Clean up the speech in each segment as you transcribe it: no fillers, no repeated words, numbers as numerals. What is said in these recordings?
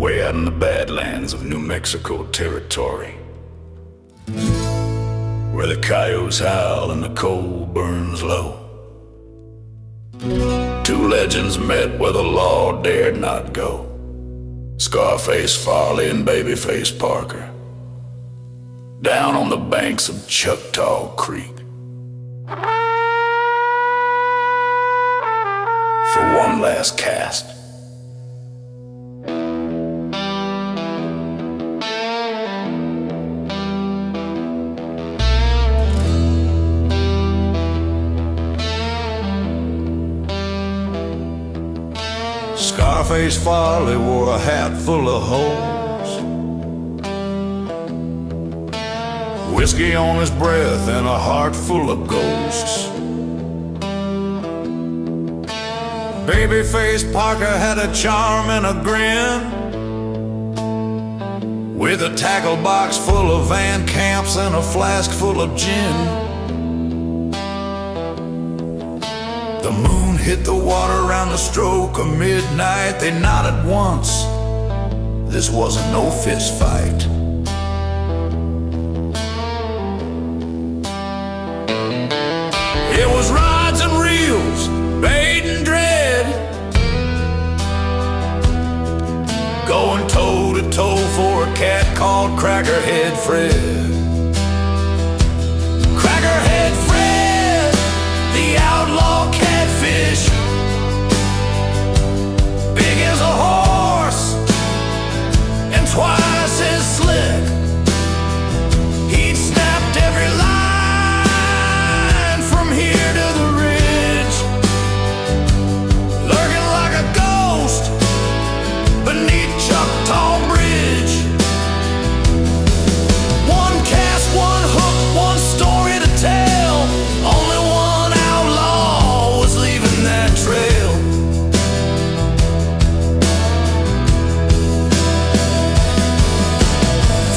way out in the Badlands of New Mexico territory, where the coyotes howl and the coal burns low. Two legends met where the law dared not go: Scarface Farley and Babyface Parker, down on the banks of Chucktaw Creek. For one last cast. Scarface Farley wore a hat full of holes, whiskey on his breath and a heart full of ghosts. Babyface Parker had a charm and a grin, with a tackle box full of Van Camps and a flask full of gin. The moon hit the water around the stroke of midnight. They nodded once. This wasn't no fist fight. It was rods and reels, bait and dread, going toe to toe for a cat called Crackerhead Fred. Crackerhead Fred, the outlaw catfish, big as a horse and twice as slick. He'd snapped every line from here to the ridge, lurking like a ghost beneath Chucktaw Bridge. One cast, one hook, one story to tell. Only one outlaw was leaving that trail.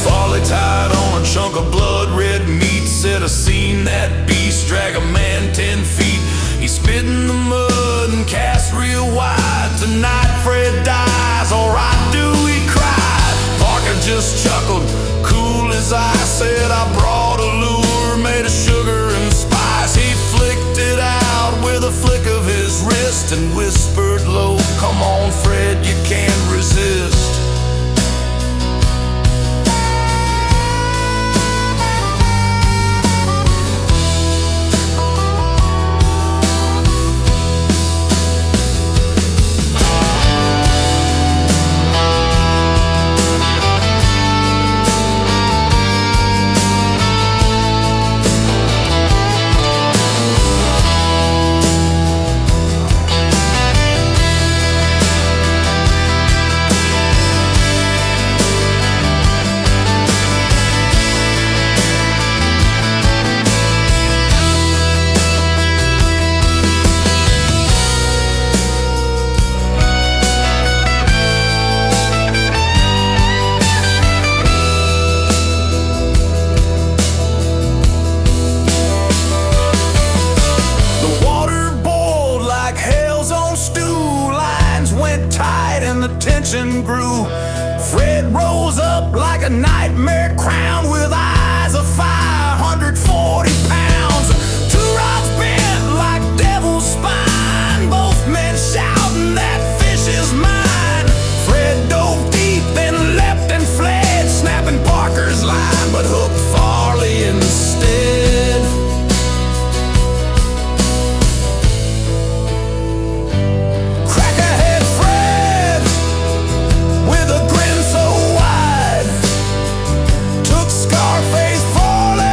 Farley tied on a chunk of blood red meat, said I seen that beast drag a man 10 feet. He spit in the mud and cast real wide. Tonight Fred dies, alright, Dewey cried. Parker just chuckled, cool as ice, said I brought a lure made of sugar and spice. He flicked it out with a flick of his wrist and whispered low, come on Fred, you can't resist. Grew. Fred rose up like a nightmare crown with eyes of fire, 140 pounds. Two rods bent like devil's spine, both men shouting, that fish is mine. Fred dove deep, then leapt and fled, snapping Parker's line, but hooked Farley instead. Scarface Farley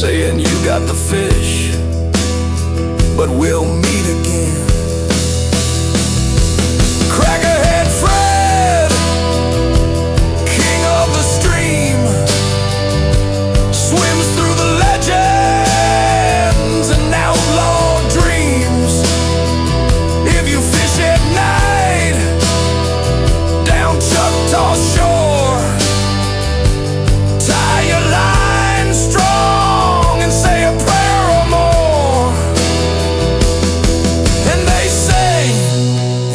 saying you got the fish, but we'll meet again. Crackerhead Fred, king of the stream, swims through the legends and outlaw dreams. If you fish at night down Chucktaw shore, tie your line strong and say a prayer or more. And they say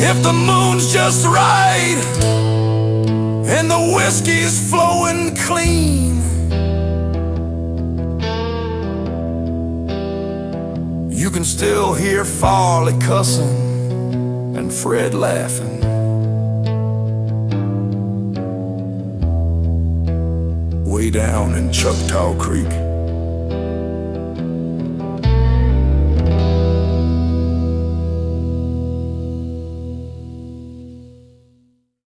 if the moon's just right and the whiskey's flowing clean, you can still hear Farley cussing and Fred laughing. Way down in Chucktaw Creek.